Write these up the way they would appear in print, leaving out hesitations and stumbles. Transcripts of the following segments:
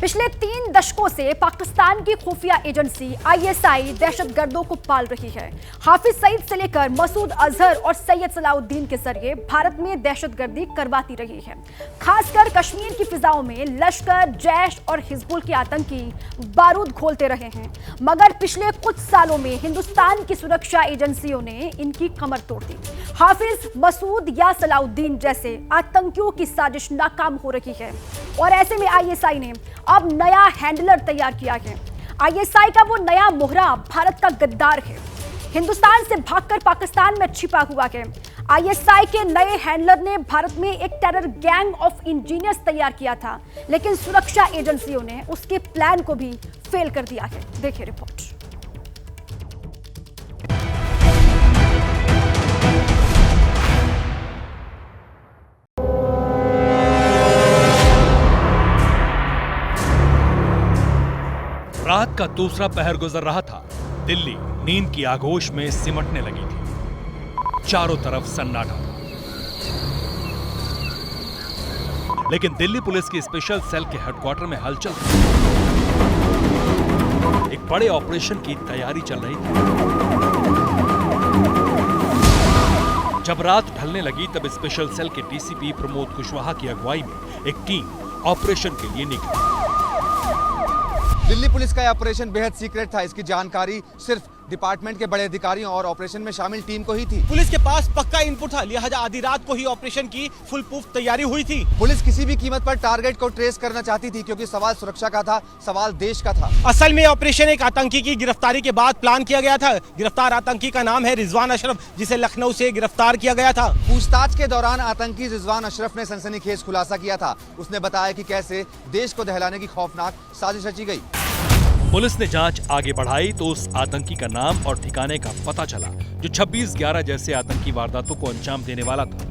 पिछले 3 दशकों से पाकिस्तान की खुफिया एजेंसी आईएसआई दहशतगर्दों को पाल रही है। हाफिज सईद से लेकर मसूद अजहर और सैयद सलाउद्दीन के जरिए भारत में दहशतगर्दी करवाती रही है। खासकर कश्मीर की फिजाओं में लश्कर, जैश और हिजबुल के आतंकी बारूद खोलते रहे हैं, मगर पिछले कुछ सालों में हिंदुस्तान की सुरक्षा एजेंसियों ने इनकी कमर तोड़ दी। हाफिज, मसूद या सलाउद्दीन जैसे आतंकियों की साजिश नाकाम हो रही है और ऐसे में आईएसआई ने अब नया हैंडलर तैयार किया है। आईएसआई का वो नया मोहरा भारत का गद्दार है, हिंदुस्तान से भागकर पाकिस्तान में छिपा हुआ है। आईएसआई के नए हैंडलर ने भारत में एक टेरर गैंग ऑफ इंजीनियर्स तैयार किया था, लेकिन सुरक्षा एजेंसियों ने उसके प्लान को भी फेल कर दिया है। देखिए रिपोर्ट। रात का दूसरा पहर गुजर रहा था। दिल्ली नींद की आगोश में सिमटने लगी थी। चारों तरफ सन्नाटा था, लेकिन दिल्ली पुलिस की स्पेशल सेल के हेडक्वार्टर में हलचल थी। एक बड़े ऑपरेशन की तैयारी चल रही थी। जब रात ढलने लगी तब स्पेशल सेल के डीसीपी प्रमोद कुशवाहा की अगुवाई में एक टीम ऑपरेशन के लिए निकली। दिल्ली पुलिस का यह ऑपरेशन बेहद सीक्रेट था। इसकी जानकारी सिर्फ डिपार्टमेंट के बड़े अधिकारियों और ऑपरेशन में शामिल टीम को ही थी। पुलिस के पास पक्का इनपुट था, लिहाजा आधी रात को ही ऑपरेशन की फुल प्रूफ तैयारी हुई थी। पुलिस किसी भी कीमत पर टारगेट को ट्रेस करना चाहती थी, क्योंकि सवाल सुरक्षा का था, सवाल देश का था। असल में ऑपरेशन एक आतंकी की गिरफ्तारी के बाद प्लान किया गया था। गिरफ्तार आतंकी का नाम है रिजवान अशरफ, जिसे लखनऊ से गिरफ्तार किया गया था। पूछताछ के दौरान आतंकी रिजवान अशरफ ने सनसनीखेज खुलासा किया था। उसने बताया कि कैसे देश को दहलाने की खौफनाक साजिश रची गई। पुलिस ने जांच आगे बढ़ाई तो उस आतंकी का नाम और ठिकाने का पता चला जो 26/11 जैसे आतंकी वारदातों को अंजाम देने वाला था।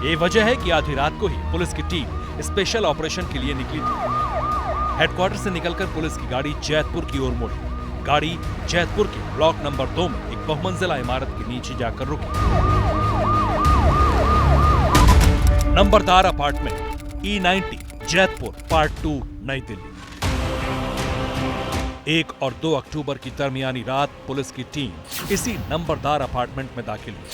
ये वजह है कि आधी रात को ही पुलिस की टीम स्पेशल ऑपरेशन के लिए निकली थी। हेडक्वार्टर से निकलकर पुलिस की गाड़ी जैतपुर की ओर मुड़ी। गाड़ी जैतपुर के ब्लॉक नंबर 2 में एक बहुमंजिला इमारत के नीचे जाकर रुकी। नंबरदार अपार्टमेंट E90 जैतपुर पार्ट 2 नई दिल्ली। 1 और 2 अक्टूबर की दरमियानी रात पुलिस की टीम इसी नंबरदार अपार्टमेंट में दाखिल हुई।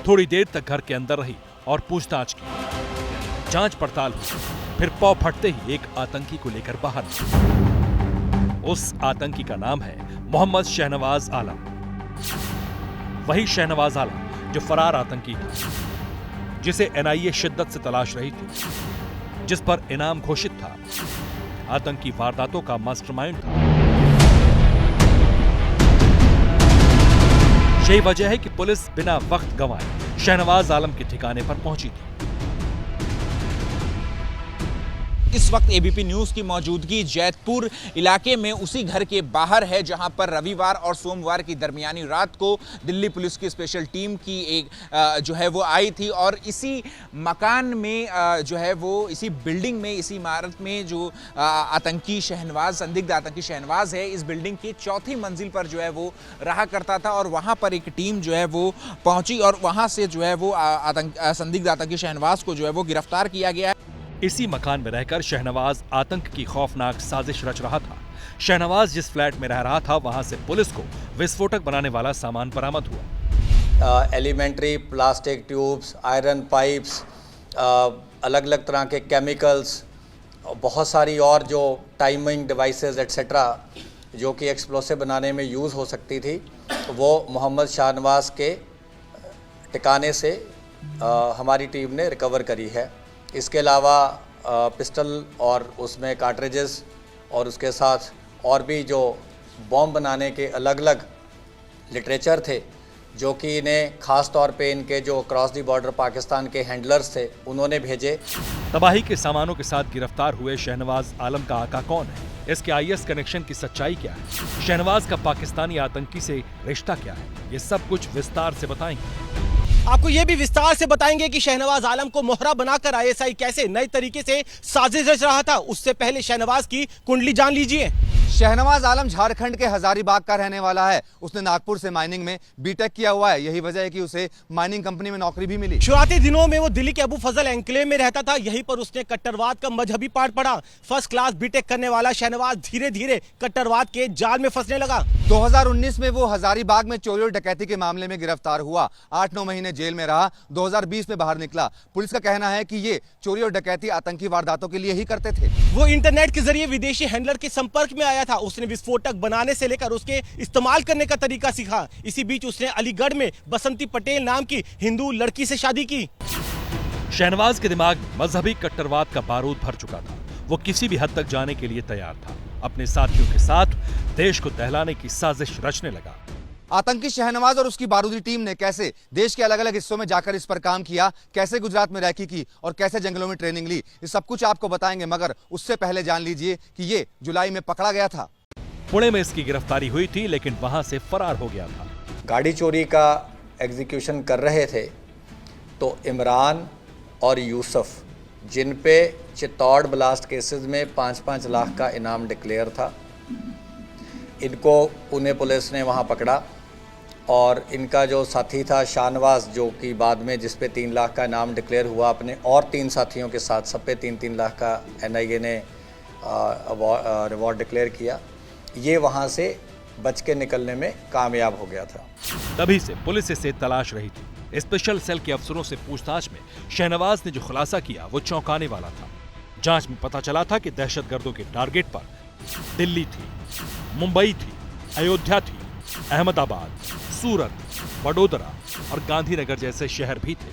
थोड़ी देर तक घर के अंदर रही और पूछताछ की। जांच पड़ताल हुई, फिर पौ फटते ही एक आतंकी को लेकर बाहर निकले। उस आतंकी का नाम है मोहम्मद शहनवाज आलम। वही शहनवाज आलम जो फरार आतंकी था, जिसे एनआईए शिद्दत से तलाश रही थी, जिस पर इनाम घोषित था, आतंकी वारदातों का मास्टरमाइंड था। यही वजह है कि पुलिस बिना वक्त गंवाए शहनवाज आलम के ठिकाने पर पहुंची थी। इस वक्त एबीपी न्यूज की मौजूदगी जैतपुर इलाके में उसी घर के बाहर है, जहां पर रविवार और सोमवार की दरमियानी रात को दिल्ली पुलिस की स्पेशल टीम की एक जो है वो आई थी। और इसी मकान में जो है वो इसी बिल्डिंग में, इसी इमारत में जो आतंकी शहनवाज, संदिग्ध आतंकी शहनवाज है, इस बिल्डिंग की 4थी मंजिल पर जो है वो रहा करता था। और वहां पर एक टीम जो है वो पहुंची और वहां से जो है वो संदिग्ध आतंकी शहनवाज को जो है वो गिरफ्तार किया गया है। इसी मकान में रहकर शहनवाज आतंक की खौफनाक साजिश रच रहा था। शहनवाज जिस फ्लैट में रह रहा था, वहां से पुलिस को विस्फोटक बनाने वाला सामान बरामद हुआ। Elementary plastic tubes, iron pipes, अलग अलग तरह के केमिकल्स, बहुत सारी और जो टाइमिंग डिवाइसेस एट्सेट्रा जो कि एक्सप्लोसिव बनाने में यूज़ हो सकती थी, वो मोहम्मद शहनवाज के ठिकाने से हमारी टीम ने रिकवर करी है। इसके अलावा पिस्टल और उसमें कार्ट्रिजेस और उसके साथ और भी जो बॉम्ब बनाने के अलग अलग लिटरेचर थे, जो कि इन्हें ख़ास तौर पे इनके जो क्रॉस दी बॉर्डर पाकिस्तान के हैंडलर्स थे, उन्होंने भेजे। तबाही के सामानों के साथ गिरफ्तार हुए शहनवाज आलम का आका कौन है? इसके आईएस कनेक्शन की सच्चाई क्या है? शहनवाज का पाकिस्तानी आतंकी से रिश्ता क्या है? ये सब कुछ विस्तार से बताएंगे। आपको ये भी विस्तार से बताएंगे कि शहनवाज आलम को मोहरा बनाकर आईएसआई कैसे नए तरीके से साजिश रच रहा था। उससे पहले शहनवाज की कुंडली जान लीजिए। शहनवाज आलम झारखंड के हजारीबाग का रहने वाला है। उसने नागपुर से माइनिंग में बीटेक किया हुआ है। यही वजह है कि उसे माइनिंग कंपनी में नौकरी भी मिली। शुरुआती दिनों में वो दिल्ली के अबू फजल एनक्लेव में रहता था। यहीं पर उसने कट्टरवाद का मजहबी पाठ पढ़ा। फर्स्ट क्लास बीटेक करने वाला शहनवाज धीरे धीरे कट्टरवाद के जाल में फंसने लगा। 2019 में वो हजारीबाग में चोरी और डकैती के मामले में गिरफ्तार हुआ। 8-9 महीने जेल में रहा। 2020 में बाहर निकला। पुलिस का कहना है कि ये चोरी और डकैती आतंकी वारदातों के लिए ही करते थे। वो इंटरनेट के जरिए विदेशी हैंडलर के संपर्क में आया था। उसने विस्फोटक बनाने से लेकर उसके इस्तेमाल करने का तरीका सीखा। इसी बीच उसने अलीगढ़ में बसंती पटेल नाम की हिंदू लड़की से शादी की। शहनवाज के दिमाग में मजहबी कट्टरवाद का बारूद भर चुका था। वो किसी भी हद तक जाने के लिए तैयार था। अपने साथियों के साथ देश को दहलाने की साजिश रचने लगा। आतंकी शहनवाज और उसकी बारूदी टीम ने कैसे देश के अलग अलग हिस्सों में जाकर इस पर काम किया, कैसे गुजरात में रैकी की और कैसे जंगलों में ट्रेनिंग ली, ये सब कुछ आपको बताएंगे। मगर उससे पहले जान लीजिए कि ये जुलाई में पकड़ा गया था। पुणे में इसकी गिरफ्तारी हुई थी, लेकिन वहां से फरार हो गया था। गाड़ी चोरी का एग्जीक्यूशन कर रहे थे तो इमरान और यूसुफ, जिन पे चित्तौड़ ब्लास्ट केसेस में 5-5 लाख का इनाम डिक्लेयर था, इनको पुणे पुलिस ने वहाँ पकड़ा। और इनका जो साथी था शाहनवाज, जो कि बाद में जिस पे 3 लाख का इनाम डिक्लेयर हुआ, अपने और 3 साथियों के साथ सब पे 3-3 लाख का NIA ने रिवॉर्ड डिक्लेयर किया। ये वहाँ से बच के निकलने में कामयाब हो गया था। तभी से पुलिस इसे तलाश रही थी। स्पेशल सेल के अफसरों से पूछताछ में शहनवाज ने जो खुलासा किया वो चौंकाने वाला था। जांच में पता चला था कि दहशतगर्दों के टारगेट पर दिल्ली थी, मुंबई थी, अयोध्या थी, अहमदाबाद, सूरत, वडोदरा और गांधीनगर जैसे शहर भी थे।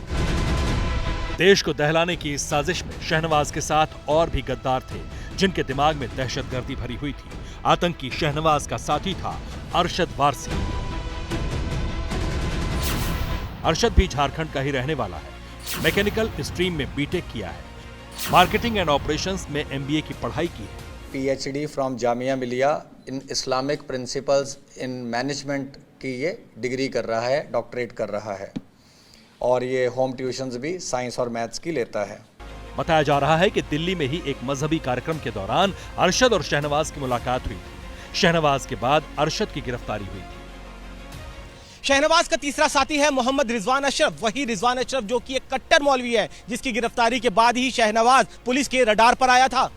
देश को दहलाने की इस साजिश में शहनवाज के साथ और भी गद्दार थे, जिनके दिमाग में दहशतगर्दी भरी हुई थी। आतंकी शहनवाज का साथी था अरशद वारसी। अरशद भी झारखंड का ही रहने वाला है। मैकेनिकल स्ट्रीम में बीटेक किया है। मार्केटिंग एंड ऑपरेशंस में MBA की पढ़ाई की है। PhD from Jamia Millia in Islamic principles in management की ये डिग्री कर रहा है, डॉक्टरेट कर रहा है। और ये होम ट्यूशंस भी साइंस और मैथ्स की लेता है। बताया जा रहा है कि दिल्ली में ही एक मजहबी कार्यक्रम के दौरान अरशद और शहनवाज की मुलाकात हुई थी। शहनवाज के बाद अरशद की गिरफ्तारी हुई थी। शहनवाज का तीसरा साथी है मोहम्मद रिजवान अशरफ। वही रिजवान अशरफ जो कि एक कट्टर मौलवी है, जिसकी गिरफ्तारी के बाद ही शहनवाज पुलिस के रडार पर आया था।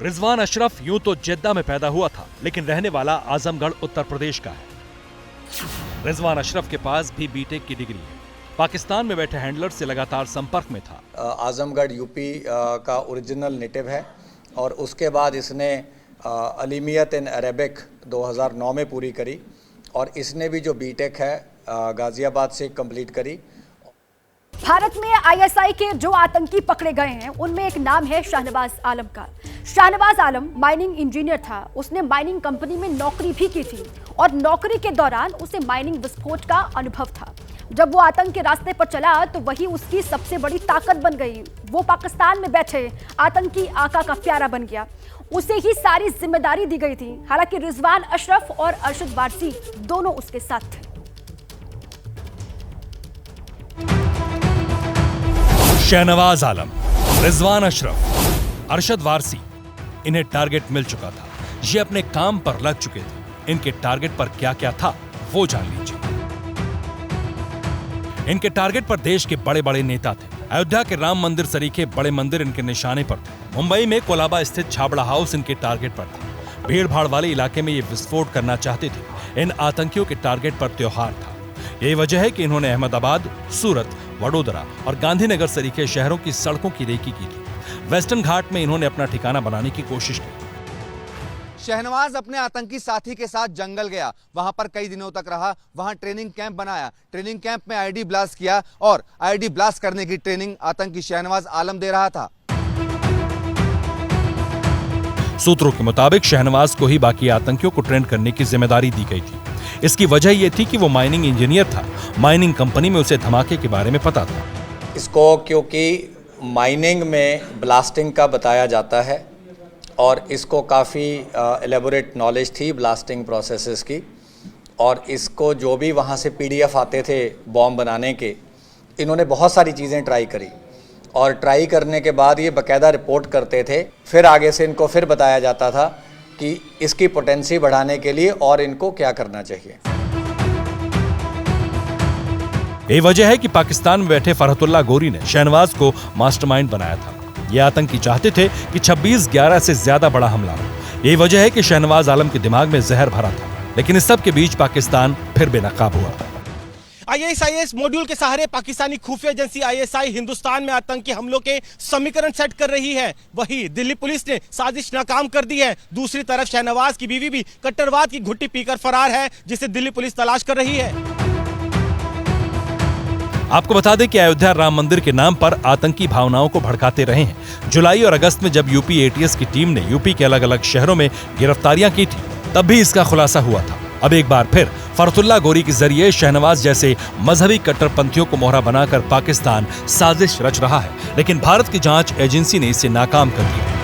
रिजवान अशरफ यूं तो जेद्दा में पैदा हुआ था, लेकिन रहने वाला आजमगढ़ उत्तर प्रदेश का है। रिजवान अशरफ के पास भी बीटेक की डिग्री है। पाकिस्तान में बैठे हैंडलर से लगातार संपर्क में था। आजमगढ़ यूपी का ओरिजिनल नेटिव है और उसके बाद इसने अलीमियत इन अरेबिक 2009 में पूरी करी और इसने भी जो बीटेक है गाजियाबाद से कंप्लीट करी। भारत में ISI के जो आतंकी पकड़े गए हैं उनमें एक नाम है शहनवाज आलम का। शहनवाज आलम माइनिंग इंजीनियर था। उसने माइनिंग कंपनी में नौकरी भी की थी और नौकरी के दौरान उसे माइनिंग विस्फोट का अनुभव था। जब वो आतंक के रास्ते पर चला तो वही उसकी सबसे बड़ी ताकत बन गई। वो पाकिस्तान में बैठे आतंकी आका का प्यारा बन गया। उसे ही सारी जिम्मेदारी दी गई थी। हालांकि रिजवान अशरफ और अरशद वारसी दोनों उसके साथ थे। शहनवाज आलम, रिजवान अशरफ, अरशद वारसी, इन्हें टारगेट मिल चुका था। ये अपने काम पर लग चुके थे। इनके टारगेट पर क्या क्या था वो जान लीजिए। इनके टारगेट पर देश के बड़े बड़े नेता थे। अयोध्या के राम मंदिर सरीखे बड़े मंदिर इनके निशाने पर थे। मुंबई में कोलाबा स्थित छाबड़ा हाउस इनके टारगेट पर था। भीड़ भाड़ वाले इलाके में ये विस्फोट करना चाहते थे। इन आतंकियों के टारगेट पर त्योहार था। यही वजह है कि इन्होंने अहमदाबाद, सूरत, वडोदरा और गांधीनगर सरीखे शहरों की सड़कों की रेकी की थी। वेस्टर्न घाट में इन्होंने अपना ठिकाना बनाने की कोशिश की। शहनवाज अपने आतंकी साथी के साथ जंगल गया। वहां पर कई दिनों तक रहा। वहां ट्रेनिंग कैंप बनाया। ट्रेनिंग कैंप में IED ब्लास्ट किया और IED ब्लास्ट करने की ट्रेनिंग आतंकी शहनवाज आलम दे रहा था। सूत्रों के मुताबिक शहनवाज को ही बाकी आतंकियों को ट्रेन करने की जिम्मेदारी दी गई थी। इसकी वजह यह थी कि वो माइनिंग इंजीनियर था। माइनिंग कंपनी में उसे धमाके के बारे में पता था। इसको क्योंकि माइनिंग में ब्लास्टिंग का बताया जाता है और इसको काफ़ी एलेबोरेट नॉलेज थी ब्लास्टिंग प्रोसेसेस की। और इसको जो भी वहाँ से PDF आते थे बॉम्ब बनाने के, इन्होंने बहुत सारी चीज़ें ट्राई करी और ट्राई करने के बाद ये बाकायदा रिपोर्ट करते थे। फिर आगे से इनको फिर बताया जाता था कि इसकी पोटेंसी बढ़ाने के लिए और इनको क्या करना चाहिए। यही वजह है कि पाकिस्तान में बैठे फरहतुल्लाह गोरी ने शहनवाज को मास्टरमाइंड बनाया था। ये आतंकी चाहते थे कि 26/11 से ज्यादा बड़ा हमला हो। यही वजह है कि शहनवाज आलम के दिमाग में जहर भरा था, लेकिन इस सब के बीच पाकिस्तान फिर बेनकाब हुआ। ISIS मॉड्यूल के सहारे पाकिस्तानी खुफिया एजेंसी ISI हिंदुस्तान में आतंकी हमलों के समीकरण सेट कर रही है। वहीं दिल्ली पुलिस ने साजिश नाकाम कर दी है। दूसरी तरफ शहनवाज की बीवी भी कट्टरवाद की घुट्टी पीकर फरार है, जिसे दिल्ली पुलिस तलाश कर रही है। आपको बता दें कि अयोध्या राम मंदिर के नाम पर आतंकी भावनाओं को भड़काते रहे हैं। जुलाई और अगस्त में जब यूपी ATS की टीम ने यूपी के अलग अलग शहरों में गिरफ्तारियां की थी, तब भी इसका खुलासा हुआ था। अब एक बार फिर फरहतुल्लाह गोरी के जरिए शहनवाज जैसे मजहबी कट्टरपंथियों को मोहरा बनाकर पाकिस्तान साजिश रच रहा है, लेकिन भारत की जांच एजेंसी ने इसे नाकाम कर दिया।